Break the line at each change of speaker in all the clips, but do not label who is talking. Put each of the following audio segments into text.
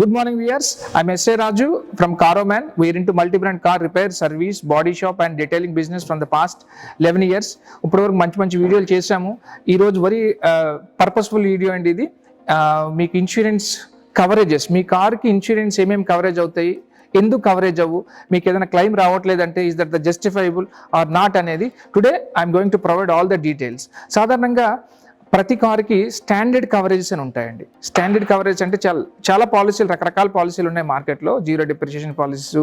Good morning, viewers. I'm S.A. Raju from Caroman. We're into multi-brand car repair, service, body shop and detailing business from the past 11 years. ఇప్పటివరకు మంచి వీడియోలు చేశాము. ఈరోజు very purposeful video అండి ఇది. మీకు insurance coverages, మీ కార్కి insurance ఏమేమి కవరేజ్ అవుతాయి, ఎందుకు కవరేజ్ అవ్వు, మీకు ఏదైనా క్లెయిమ్ రావట్లేదంటే is that the justifiable or not అనేది today I'm going to provide all the details. సాధారణంగా ప్రతి కార్కి స్టాండర్డ్ కవరేజెస్ అని ఉంటాయండి. స్టాండర్డ్ కవరేజ్ అంటే చాలా పాలసీలు, రకరకాల పాలసీలు ఉన్నాయి మార్కెట్లో. జీరో డిప్రిషియేషన్ పాలసీస్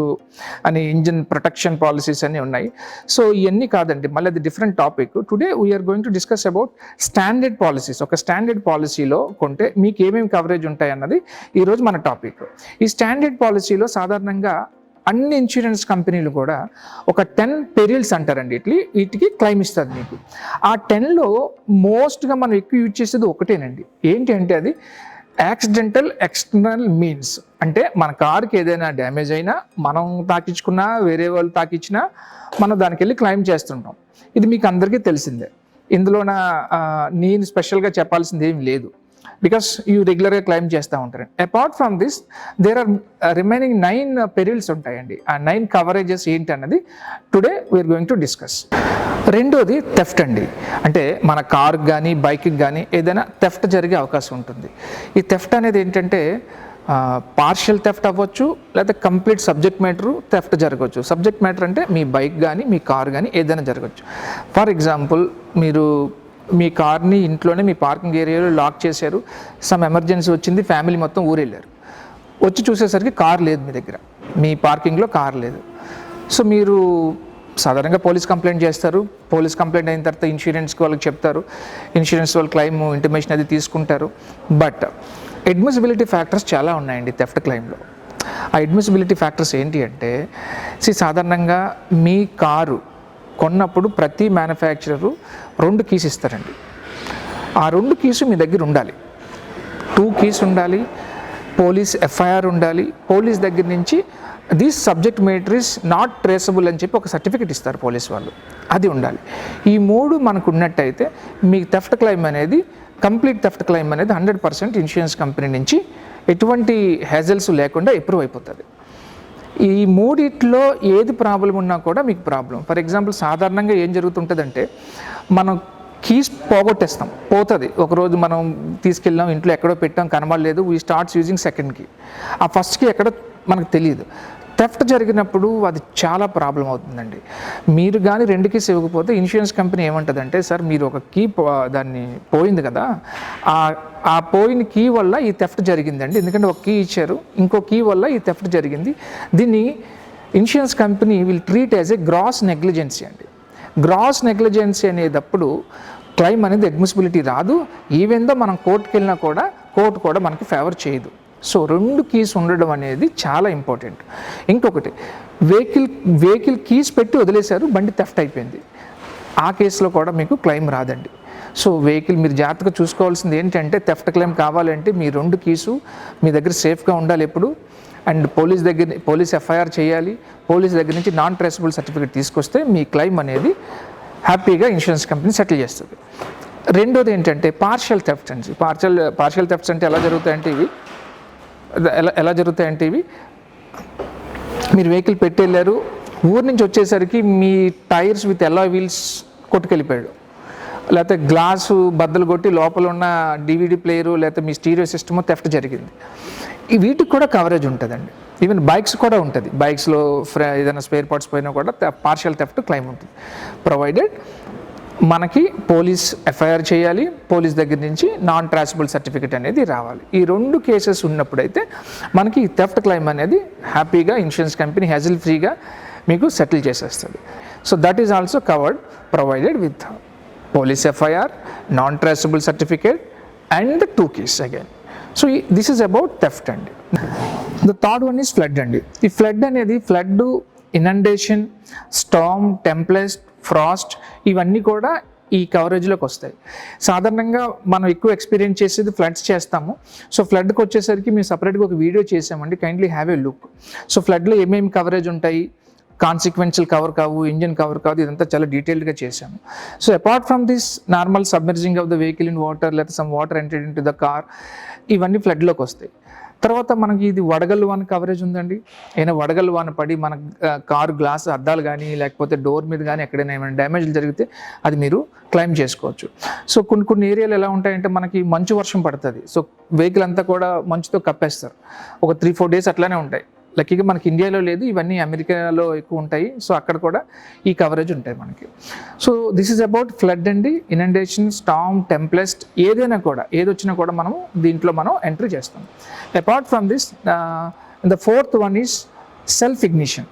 అని, ఇంజిన్ ప్రొటెక్షన్ పాలసీస్ అన్నీ ఉన్నాయి. సో ఇవన్నీ కాదండి, మళ్ళీ అది different topic. Today we are going to discuss about standard policies. ఒక స్టాండర్డ్ పాలసీలో కొంటే మీకు ఏమేమి కవరేజ్ ఉంటాయి అన్నది ఈరోజు మన టాపిక్. ఈ స్టాండర్డ్ పాలసీలో సాధారణంగా అన్ని ఇన్సూరెన్స్ కంపెనీలు కూడా ఒక 10 పెరిల్స్ అంటారండి, వీటికి క్లెయిమ్ ఇస్తుంది మీకు. ఆ 10లో మోస్ట్గా మనం ఎక్కువ యూజ్ చేసేది ఒకటేనండి. ఏంటి అంటే అది యాక్సిడెంటల్ ఎక్స్టర్నల్ మీన్స్. అంటే మన కార్కి ఏదైనా డ్యామేజ్ అయినా, మనం తాకించుకున్నా, వేరే వాళ్ళు తాకిచ్చినా మనం దానికి వెళ్ళి క్లెయిమ్ చేస్తుంటాం. ఇది మీకు అందరికీ తెలిసిందే. ఇందులోన నేను స్పెషల్గా చెప్పాల్సింది ఏం లేదు, బికాస్ యూ రెగ్యులర్గా క్లెయిమ్ చేస్తూ ఉంటారు. Apart from this there are remaining 9 perils ఉంటాయండి. ఆ 9 కవరేజెస్ ఏంటి అన్నది today we are going to discuss. రెండోది థెఫ్ట్ అండి. అంటే మన కార్కి కానీ బైక్కి కానీ ఏదైనా థెఫ్ట్ జరిగే అవకాశం ఉంటుంది. ఈ థెఫ్ట్ అనేది ఏంటంటే పార్షియల్ థెఫ్ట్ అవ్వచ్చు, లేదా కంప్లీట్ సబ్జెక్ట్ మ్యాటర్ థెఫ్ట్ జరగవచ్చు. సబ్జెక్ట్ మ్యాటర్ అంటే మీ బైక్ కానీ మీ కార్ కానీ ఏదైనా జరగవచ్చు. ఫర్ ఎగ్జాంపుల్, మీరు మీ కార్ని ఇంట్లోనే మీ పార్కింగ్ ఏరియాలో లాక్ చేశారు, సమ్ ఎమర్జెన్సీ వచ్చింది, ఫ్యామిలీ మొత్తం ఊరెళ్ళారు, వచ్చి చూసేసరికి కార్ లేదు మీ దగ్గర, మీ పార్కింగ్లో కార్ లేదు. సో మీరు సాధారణంగా పోలీస్ కంప్లైంట్ చేస్తారు. పోలీస్ కంప్లైంట్ అయిన తర్వాత ఇన్సూరెన్స్కి వాళ్ళకి చెప్తారు, ఇన్సూరెన్స్ వాళ్ళు క్లెయిమ్ ఇంటిమేషన్ అది తీసుకుంటారు. బట్ అడ్మిసిబిలిటీ ఫ్యాక్టర్స్ చాలా ఉన్నాయండి థెఫ్ట్ క్లెయిమ్లో. ఆ అడ్మిసిబిలిటీ ఫ్యాక్టర్స్ ఏంటి అంటే, సాధారణంగా మీ కారు కొన్నప్పుడు ప్రతి మ్యానుఫ్యాక్చరరు 2 కీస్ ఇస్తారండి. ఆ 2 కీసు మీ దగ్గర ఉండాలి. 2 కీస్ ఉండాలి, పోలీస్ ఎఫ్ఐఆర్ ఉండాలి, పోలీస్ దగ్గర నుంచి this subject matter is not traceable అని చెప్పి ఒక సర్టిఫికేట్ ఇస్తారు పోలీస్ వాళ్ళు, అది ఉండాలి. ఈ 3 మనకు ఉన్నట్టయితే మీ థెఫ్ట్ క్లెయిమ్ అనేది, కంప్లీట్ థెఫ్ట్ క్లెయిమ్ అనేది 100% ఇన్సూరెన్స్ కంపెనీ నుంచి ఎటువంటి హ్యాజల్స్ లేకుండా అప్రూవ్ అయిపోతుంది. ఈ 3లో ఏది ప్రాబ్లం ఉన్నా కూడా మీకు ప్రాబ్లం. ఫర్ ఎగ్జాంపుల్, సాధారణంగా ఏం జరుగుతుంటుందంటే, మనం కీస్ పోగొట్టేస్తాం, పోతుంది. ఒకరోజు మనం తీసుకెళ్ళాం, ఇంట్లో ఎక్కడో పెట్టాం, కనబడలేదు, we starts using second key. ఆ ఫస్ట్ కీ ఎక్కడో మనకు తెలియదు. థెఫ్ట్ జరిగినప్పుడు అది చాలా ప్రాబ్లం అవుతుందండి. మీరు కానీ 2 కీస్ ఇవ్వకపోతే ఇన్సూరెన్స్ కంపెనీ ఏమంటుందంటే, సార్ మీరు ఒక కీ దాన్ని పోయింది కదా, ఆ పోయిన కీ వల్ల ఈ థెఫ్ట్ జరిగిందండి, ఎందుకంటే ఒక కీ ఇచ్చారు, ఇంకో కీ వల్ల ఈ థెఫ్ట్ జరిగింది. దీన్ని insurance company will treat as a gross negligence అండి. గ్రాస్ నెగ్లిజెన్సీ అనేటప్పుడు క్లెయిమ్ అనేది అడ్మిసిబిలిటీ రాదు. ఈవెన్ దో మనం కోర్టుకి వెళ్ళినా కూడా కోర్టు కూడా మనకి ఫేవర్ చేయదు. సో 2 కీస్ ఉండడం అనేది చాలా ఇంపార్టెంట్. ఇంకొకటి, వెహికల్ కీస్ పెట్టి వదిలేశారు, బండి థెఫ్ట్ అయిపోయింది, ఆ కేసులో కూడా మీకు క్లెయిమ్ రాదండి. సో వెహికల్ మీరు జాగ్రత్తగా చూసుకోవాల్సింది ఏంటంటే, థెఫ్ట్ క్లెయిమ్ కావాలంటే మీ 2 కీసు మీ దగ్గర సేఫ్గా ఉండాలి ఎప్పుడు. అండ్ పోలీస్ ఎఫ్ఐఆర్ చేయాలి, పోలీస్ దగ్గర నుంచి నాన్ ట్రేసబుల్ సర్టిఫికేట్ తీసుకొస్తే మీ క్లెయిమ్ అనేది హ్యాపీగా ఇన్సూరెన్స్ కంపెనీ సెటిల్ చేస్తుంది. రెండోది ఏంటంటే పార్షియల్ థెఫ్ట్ అండి. పార్షియల్ థెఫ్ట్స్ అంటే ఎలా జరుగుతాయంటే ఇవి మీరు వెహికల్ పెట్టి వెళ్ళారు, ఊరి నుంచి వచ్చేసరికి మీ టైర్స్ విత్ అలాయ్ వీల్స్ కొట్టుకెళ్ళిపోయాడు, లేకపోతే గ్లాసు బద్దలు కొట్టి లోపల ఉన్న DVD ప్లేయరు లేకపోతే మీ స్టీరియో సిస్టమ్ థెఫ్ట్ జరిగింది. వీటికి కూడా కవరేజ్ ఉంటుందండి. ఈవెన్ బైక్స్ కూడా ఉంటుంది. బైక్స్లో ఏదైనా స్పేర్ పార్ట్స్ పోయినా కూడా పార్షియల్ థెఫ్ట్ క్లెయిమ్ ఉంటుంది, ప్రొవైడెడ్ మనకి పోలీస్ ఎఫ్ఐఆర్ చేయాలి, పోలీస్ దగ్గర నుంచి నాన్ ట్రేసబుల్ సర్టిఫికేట్ అనేది రావాలి. ఈ 2 కేసెస్ ఉన్నప్పుడైతే మనకి థెఫ్ట్ క్లెయిమ్ అనేది హ్యాపీగా ఇన్సూరెన్స్ కంపెనీ హ్యాజిల్ ఫ్రీగా మీకు సెటిల్ చేసేస్తుంది. So that is also covered, provided with police FIR, non traceable certificate and the 2 keys again. So this is about theft అండి. The third one is flood అండి. ఈ flood అనేది, flood, inundation, storm, tempest, frost, ఇవన్నీ కూడా ఈ కవరేజ్లోకి వస్తాయి. సాధారణంగా మనం ఎక్కువ ఎక్స్పీరియన్స్ చేసేది ఫ్లడ్స్ చేస్తాము. సో ఫ్లడ్కి వచ్చేసరికి మేము సపరేట్గా ఒక వీడియో చేసామండి, kindly have a look. So ఫ్లడ్లో ఏమేమి కవరేజ్ ఉంటాయి, కాన్సిక్వెన్షియల్ కవర్ కావు, ఇంజిన్ కవర్ కాదు, ఇదంతా చాలా డీటెయిల్డ్గా చేశాము. So apart from this normal submerging of the vehicle in water, లేదా some water entered in to the car, ఇవన్నీ ఫ్లడ్లోకి వస్తాయి. తర్వాత మనకి ఇది వడగళ్ళు వాన కవరేజ్ ఉందండి. ఏమైనా వడగళ్ళు వాన పడి మన కారు గ్లాస్ అద్దాలు కానీ లేకపోతే డోర్ మీద కానీ ఎక్కడైనా ఏమైనా డ్యామేజ్లు జరిగితే అది మీరు క్లెయిమ్ చేసుకోవచ్చు. సో కొన్ని ఏరియాలు ఎలా ఉంటాయంటే మనకి మంచు వర్షం పడుతుంది, సో వెహికల్ అంతా కూడా మంచుతో కప్పేస్తారు. ఒక 3-4 డేస్ అట్లానే ఉంటాయి. లక్కీగా మనకి ఇండియాలో లేదు, ఇవన్నీ అమెరికాలో ఎక్కువ ఉంటాయి. సో అక్కడ కూడా ఈ కవరేజ్ ఉంటాయి మనకి. So this is about flood అండి, ఇనండేషన్, స్టార్మ్, టెంప్లెస్ట్, ఏదైనా కూడా ఏది వచ్చినా కూడా మనము దీంట్లో మనం ఎంట్రీ చేస్తాం. Apart from this the fourth one is self ignition,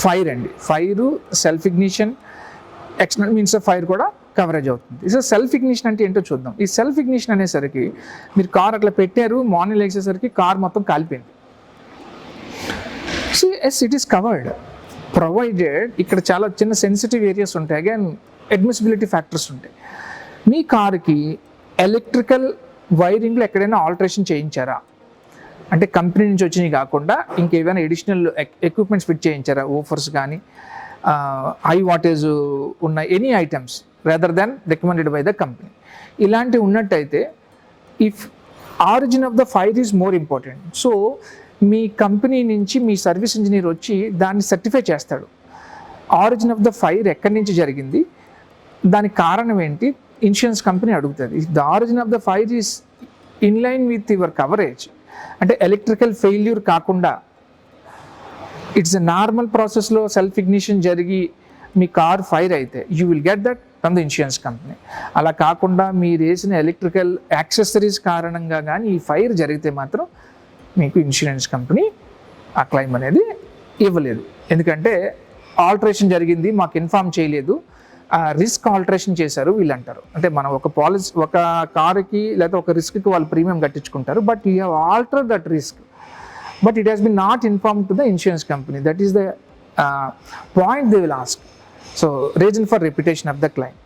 fire అండి. Fire, self ignition, external means of fire కూడా కవరేజ్ అవుతుంది. సో సెల్ఫ్ ఇగ్నిషన్ అంటే ఏంటో చూద్దాం. ఈ సెల్ఫ్ ఇగ్నిషన్ అనేసరికి మీరు కార్ అట్లా పెట్టారు, మార్నింగ్ లేచేసరికి కార్ మొత్తం కాలిపోయింది. So yes it is covered provided, ఇక్కడ చాలా చిన్న సెన్సిటివ్ ఏరియాస్ ఉంటాయి, అగైన్ అడ్మిసిబిలిటీ ఫ్యాక్టర్స్ ఉంటాయి. మీ కార్కి ఎలక్ట్రికల్ వైరింగ్లో ఎక్కడైనా ఆల్టరేషన్ చేయించారా అంటే కంపెనీ నుంచి వచ్చినవి కాకుండా ఇంకేమైనా ఎడిషనల్ ఎక్విప్మెంట్స్ ఫిట్ చేయించారా, ఓఫర్స్ కానీ హై వాటేజ్ ఉన్న any items rather than recommended by the company, ఇలాంటివి ఉన్నట్టయితే if origin of the fire is more important. So me company నుంచి మీ సర్వీస్ ఇంజనీర్ వచ్చి దాన్ని సర్టిఫై చేస్తాడు. ఆరిజిన్ ఆఫ్ ద ఫైర్ ఎక్కడి నుంచి జరిగింది, దానికి కారణం ఏంటి, ఇన్సూరెన్స్ కంపెనీ అడుగుతుంది. The origin of the fire is in line with your coverage, అంటే ఎలక్ట్రికల్ ఫెయిల్యూర్ కాకుండా ఇట్స్ ఎ నార్మల్ ప్రాసెస్లో సెల్ఫ్ ఇగ్నిషన్ జరిగి మీ కార్ ఫైర్ అయితే you will get that from the insurance company. అలా కాకుండా మీరు వేసిన ఎలక్ట్రికల్ యాక్సెసరీస్ కారణంగా కానీ ఈ ఫైర్ జరిగితే మాత్రం మీకు ఇన్సూరెన్స్ కంపెనీ ఆ క్లెయిమ్ అనేది ఇవ్వలేదు. ఎందుకంటే ఆల్టరేషన్ జరిగింది, మాకు ఇన్ఫార్మ్ చేయలేదు, రిస్క్ ఆల్టరేషన్ చేశారు వీళ్ళు అంటారు. అంటే మనం ఒక పాలసీ, ఒక కారుకి లేదా ఒక రిస్క్కి వాళ్ళు ప్రీమియం కట్టించుకుంటారు, but you have alter that risk, but it has been not inform to the insurance company. That is the point they will ask. So reason for repetition of the claim.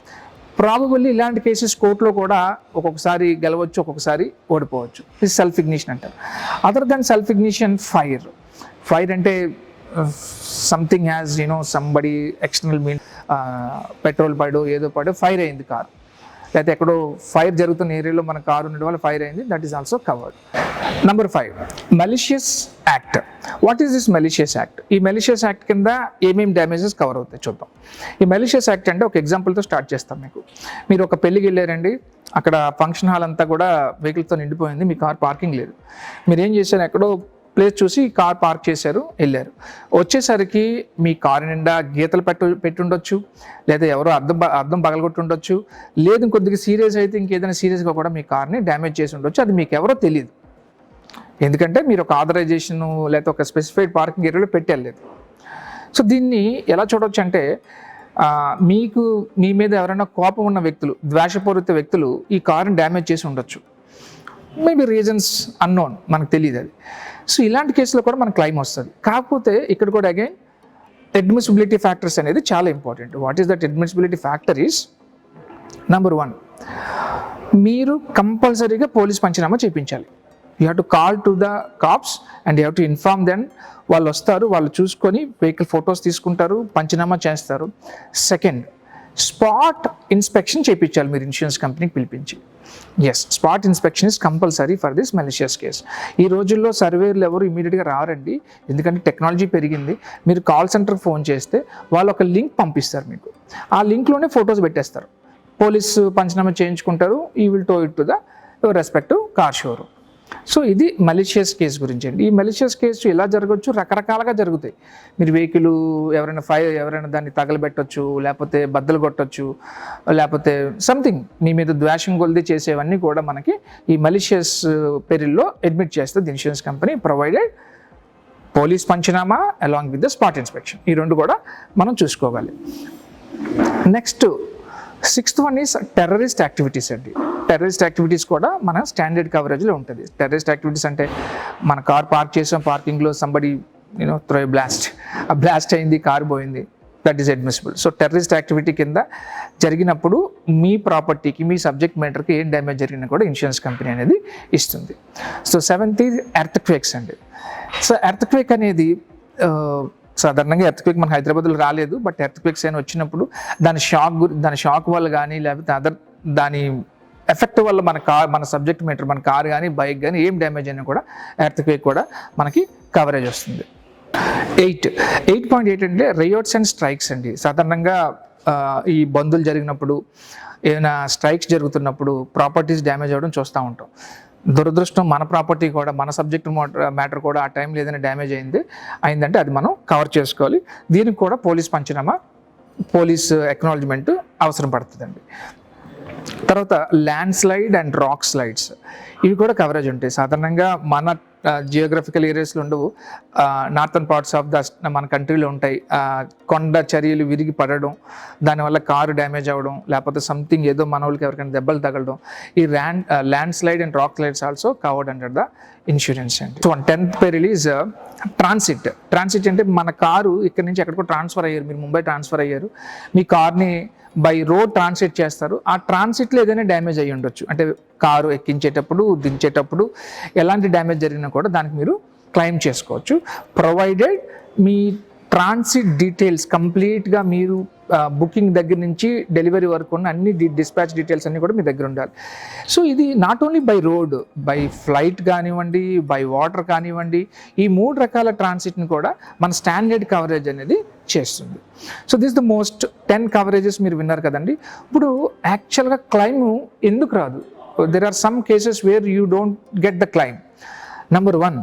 Probably ఇలాంటి cases కోర్టులో కూడా ఒక్కొక్కసారి గెలవచ్చు, ఒక్కొక్కసారి ఓడిపోవచ్చు. ఇది self ignition అంటారు. Other than self ignition fire అంటే something has somebody external mean petrol పడో ఏదో పడో ఫైర్ అయింది కారు, లేకపోతే ఎక్కడో ఫైర్ జరుగుతున్న ఏరియాలో మన కారు ఉండడం వల్ల ఫైర్ అయింది, that is also covered. Number 5, malicious act. What is this malicious act? ఈ malicious act కింద ఏమేమి డ్యామేజెస్ కవర్ అవుతాయి చూద్దాం. ఈ malicious act అంటే ఒక ఎగ్జాంపుల్తో స్టార్ట్ చేస్తాం. మీరు ఒక పెళ్ళికి వెళ్ళారండి, అక్కడ ఫంక్షన్ హాల్ అంతా కూడా వెహికల్తో నిండిపోయింది, మీ కార్ పార్కింగ్ లేదు. మీరు ఏం చేశారు, ఎక్కడో ప్లేస్ చూసి కార్ పార్క్ చేశారు, వెళ్ళారు. వచ్చేసరికి మీ కారు నిండా గీతలు పెట్టి ఉండొచ్చు, లేదా ఎవరో అద్దం పగలగొట్టి ఉండొచ్చు, లేదు కొద్దిగా సీరియస్ అయితే ఇంకేదైనా సీరియస్గా కూడా మీ కార్ని డ్యామేజ్ చేసి ఉండొచ్చు. అది మీకు ఎవరో తెలియదు, ఎందుకంటే మీరు ఒక ఆథరైజేషన్ లేదా ఒక స్పెసిఫైడ్ పార్కింగ్ ఏరియాలో పెట్టి వెళ్ళలేదు. సో దీన్ని ఎలా చూడవచ్చు అంటే మీ మీద ఎవరైనా కోపం ఉన్న వ్యక్తులు, ద్వేషపూరిత వ్యక్తులు ఈ కారుని డ్యామేజ్ చేసి ఉండొచ్చు. మేబీ రీజన్స్ అన్నోన్, మనకు తెలియదు అది. సో ఇలాంటి కేసులో కూడా మనకు క్లెయిమ్ వస్తుంది. కాకపోతే ఇక్కడ కూడా అగైన్ అడ్మిసిబిలిటీ ఫ్యాక్టర్స్ అనేది చాలా important. What is that admissibility factor is, number 1, మీరు కంపల్సరీగా పోలీస్ పంచనామా చేయించాలి. You have to call to the cops and you have to inform them. వాళ్ళు వస్తారు, వాళ్ళు చూసుకొని వెహికల్ ఫొటోస్ తీసుకుంటారు, పంచనామా చేస్తారు. సెకండ్, స్పాట్ ఇన్స్పెక్షన్ చేయించాలి మీరు ఇన్సూరెన్స్ కంపెనీకి పిలిపించి. Yes, spot inspection is compulsory for this malicious case. ఈ రోజుల్లో సర్వేర్లు ఎవరు ఇమీడియట్గా రారండి, ఎందుకంటే టెక్నాలజీ పెరిగింది. మీరు కాల్ సెంటర్కి ఫోన్ చేస్తే వాళ్ళు ఒక లింక్ పంపిస్తారు మీకు, ఆ లింక్లోనే ఫొటోస్ పెట్టేస్తారు. పోలీసు పంచనామా చేయించుకుంటారు, ఈ will tow it to the respective car showroom. So ఇది మలిషియస్ కేసు గురించి అండి. ఈ మలిషియస్ కేసు ఎలా జరగవచ్చు, రకరకాలుగా జరుగుతాయి. మీరు వెహికల్ ఎవరైనా దాన్ని తగలబెట్టచ్చు, లేకపోతే బద్దలు కొట్టచ్చు, లేకపోతే సంథింగ్ మీ మీద ద్వేషం కొలిది చేసేవన్నీ కూడా మనకి ఈ మలిషియస్ పెరిల్లో అడ్మిట్ చేస్తుంది insurance company, provided police panchnama along with the spot inspection. ఈ రెండు కూడా మనం చూసుకోవాలి. Next 6th one is terrorist activities అండి. టెర్రరిస్ట్ యాక్టివిటీస్ కూడా మన స్టాండర్డ్ కవరేజ్లో ఉంటుంది. టెర్రరిస్ట్ యాక్టివిటీస్ అంటే మన కార్ పార్క్ చేసాం, పార్కింగ్లో సంబడి త్రో బ్లాస్ట్, ఆ బ్లాస్ట్ అయింది, కార్ పోయింది, that is admissible. So terrorist activity కింద జరిగినప్పుడు మీ ప్రాపర్టీకి, మీ సబ్జెక్ట్ మ్యాటర్కి ఏం డ్యామేజ్ జరిగినా కూడా ఇన్సూరెన్స్ కంపెనీ అనేది ఇస్తుంది. సో 7th ఈజ్ ఎర్త్క్వేక్స్ అండి. సో ఎర్త్క్వేక్ అనేది సాధారణంగా ఎర్త్క్వేక్ మన హైదరాబాద్లో రాలేదు, బట్ ఎర్త్క్వేక్స్ అయినా వచ్చినప్పుడు దాని షాక్ వల్ల కానీ లేకపోతే దాని ఎఫెక్ట్ వల్ల మన సబ్జెక్ట్ మ్యాటర్, మన కార్ కానీ బైక్ కానీ ఏం డ్యామేజ్ అయినా కూడా ఎర్త్క్వేక్ కూడా మనకి కవరేజ్ వస్తుంది. 8.8 అంటే రైట్స్ అండ్ స్ట్రైక్స్ అండి. సాధారణంగా ఈ బందులు జరిగినప్పుడు, ఏమైనా స్ట్రైక్స్ జరుగుతున్నప్పుడు ప్రాపర్టీస్ డ్యామేజ్ అవ్వడం చూస్తూ ఉంటాం. దురదృష్టం మన ప్రాపర్టీ కూడా, మన సబ్జెక్ట్ మ్యాటర్ కూడా ఆ టైంలో ఏదైనా డ్యామేజ్ అయిందంటే అది మనం కవర్ చేసుకోవాలి. దీనికి కూడా పోలీస్ పంచనామా, పోలీస్ అక్నాలజ్మెంట్ అవసరం పడుతుందండి. తర్వాత land slide and rock slides, ఇవి కూడా కవరేజ్ ఉంటాయి. సాధారణంగా మన జియోగ్రఫికల్ ఏరియాస్లో ఉండవు, నార్థన్ పార్ట్స్ ఆఫ్ మన కంట్రీలో ఉంటాయి. కొండ చర్యలు విరిగి పడడం, దానివల్ల కారు డ్యామేజ్ అవ్వడం, లేకపోతే సంథింగ్ ఏదో మన వాళ్ళకి ఎవరికైనా దెబ్బలు తగలడం, ఈ land slide and rock slides also covered under the insurance అండి. సో 10th పేరు రిలీజ్ ట్రాన్సిట్ అంటే మన కారు ఇక్కడ నుంచి ఎక్కడికో ట్రాన్స్ఫర్ అయ్యారు, మీరు ముంబై ట్రాన్స్ఫర్ అయ్యారు, మీ కార్ని బై రోడ్ ట్రాన్సిట్ చేస్తారు. ఆ ట్రాన్సిట్లో ఏదైనా డ్యామేజ్ అయ్యి ఉండొచ్చు, అంటే కారు ఎక్కించేటప్పుడు, దించేటప్పుడు ఎలాంటి డ్యామేజ్ జరిగినా కూడా దానికి మీరు క్లెయిమ్ చేసుకోవచ్చు. ప్రొవైడెడ్ మీ ట్రాన్సిట్ డీటెయిల్స్ కంప్లీట్గా మీరు బుకింగ్ దగ్గర నుంచి డెలివరీ వరకు ఉన్న అన్ని డిస్పాచ్ డీటెయిల్స్ అన్నీ కూడా మీ దగ్గర ఉండాలి. సో ఇది not only by road, by flight కానివ్వండి, బై వాటర్ కానివ్వండి, ఈ 3 రకాల ట్రాన్సిట్ని కూడా మన స్టాండర్డ్ కవరేజ్ అనేది చేస్తుంది. So this the most 10 coverages మీరు విన్నారు కదండి. ఇప్పుడు యాక్చువల్గా క్లైమ్ ఎందుకు రాదు? There are some cases where you don't get the claim. Number 1,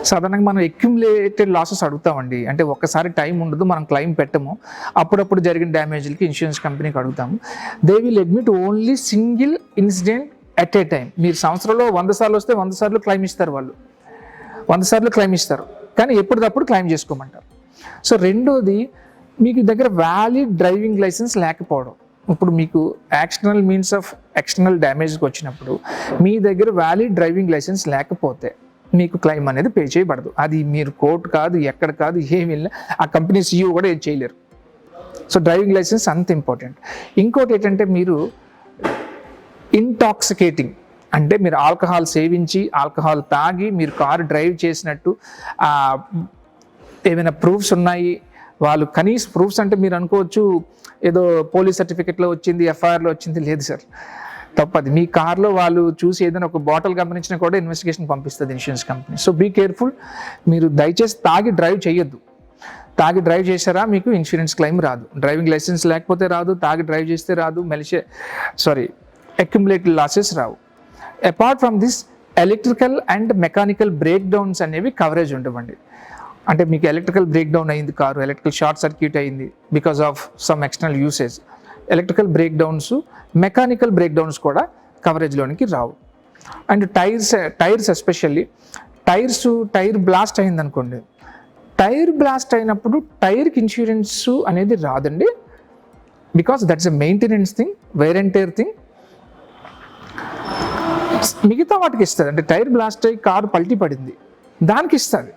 సాధారణంగా మనం అక్యుములేటెడ్ లాసెస్ అడుగుతామండి. అంటే ఒక్కసారి టైం ఉండదు, మనం క్లెయిమ్ పెట్టము, అప్పుడప్పుడు జరిగిన డ్యామేజ్లకి ఇన్సూరెన్స్ కంపెనీకి అడుగుతాము. They will admit only single incident at a time. మీరు సంవత్సరంలో 100 సార్లు వస్తే 100 సార్లు క్లెయిమ్ ఇస్తారు, వాళ్ళు 100 సార్లు క్లెయిమ్ ఇస్తారు, కానీ ఎప్పటికప్పుడు క్లెయిమ్ చేసుకోమంటారు. సో రెండోది, మీకు దగ్గర వ్యాలిడ్ డ్రైవింగ్ లైసెన్స్ లేకపోవడం. ఇప్పుడు మీకు యాక్సిడెంటల్ మీన్స్ ఆఫ్ ఎక్స్టర్నల్ డ్యామేజ్కి వచ్చినప్పుడు మీ దగ్గర వ్యాలిడ్ డ్రైవింగ్ లైసెన్స్ లేకపోతే మీకు క్లెయిమ్ అనేది పే చేయబడదు. అది మీరు కోర్టు కాదు, ఎక్కడ కాదు, ఏమి వెళ్ళినా ఆ కంపెనీ CEO కూడా ఏం చేయలేరు. సో డ్రైవింగ్ లైసెన్స్ అంత ఇంపార్టెంట్. ఇంకోటి ఏంటంటే, మీరు ఇంటాక్సికేటింగ్ అంటే మీరు ఆల్కహాల్ సేవించి, ఆల్కహాల్ తాగి మీరు కారు డ్రైవ్ చేసినట్టు ఏమైనా ప్రూఫ్స్ ఉన్నాయి, వాళ్ళు కనీస ప్రూఫ్స్ అంటే మీరు అనుకోవచ్చు ఏదో పోలీస్ సర్టిఫికెట్లో వచ్చింది, FIRలో వచ్చింది, లేదు సార్, తప్పది. మీ కార్లో వాళ్ళు చూసి ఏదైనా ఒక బాటిల్ గమనించినా కూడా ఇన్వెస్టిగేషన్ పంపిస్తుంది insurance company. So be careful. మీరు దయచేసి తాగి డ్రైవ్ చేయొద్దు. తాగి డ్రైవ్ చేశారా మీకు ఇన్సూరెన్స్ క్లెయిమ్ రాదు. డ్రైవింగ్ లైసెన్స్ లేకపోతే రాదు, తాగి డ్రైవ్ చేస్తే రాదు, అక్యుములేటెడ్ లాసెస్ రావు. Apart from this, electrical and mechanical breakdowns అనేవి కవరేజ్ ఉండవండి. అంటే మీకు ఎలక్ట్రికల్ బ్రేక్ డౌన్ అయింది, కారు ఎలక్ట్రికల్ షార్ట్ సర్క్యూట్ అయింది because of some external usage, electrical breakdowns, mechanical breakdowns కూడా కవరేజ్లోనికి రావు. And tyres especially tyre blast అయిందనుకోండి, టైర్ బ్లాస్ట్ అయినప్పుడు టైర్కి ఇన్సూరెన్స్ అనేది రాదండి, because that's a maintenance thing, wear and tyre thing. మిగతా వాటికి ఇస్తుంది, అంటే టైర్ బ్లాస్ట్ అయ్యి కారు పల్టీ పడింది దానికి ఇస్తుంది.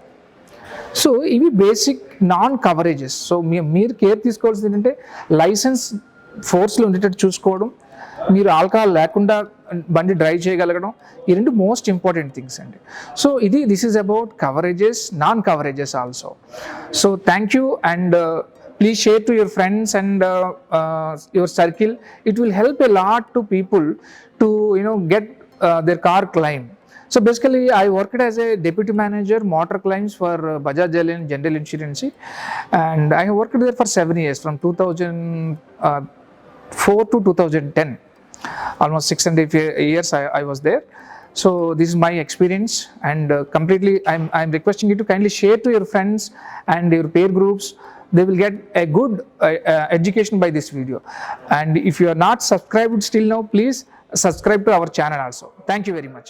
సో ఇవి బేసిక్ నాన్ కవరేజెస్. సో మీరు కేర్ తీసుకోవాల్సింది ఏంటంటే, లైసెన్స్ ఫోర్స్లో ఉండేటట్టు చూసుకోవడం, మీరు ఆల్కహాల్ లేకుండా బండి డ్రైవ్ చేయగలగడం, ఈ 2 మోస్ట్ ఇంపార్టెంట్ థింగ్స్ అండి. So this is about coverages, non coverages also. So thank you, and please share to your friends and your circle. It will help a lot to people to get their car claim. So basically I worked as a deputy manager motor claims for Bajaj Allianz General Insurance, and I have worked there for 7 years, from 2004 to 2010, almost 6.5 years I was there. So this is my experience, and completely I'm requesting you to kindly share to your friends and your peer groups. They will get a good education by this video. And if you are not subscribed still now, please subscribe to our channel also. Thank you very much.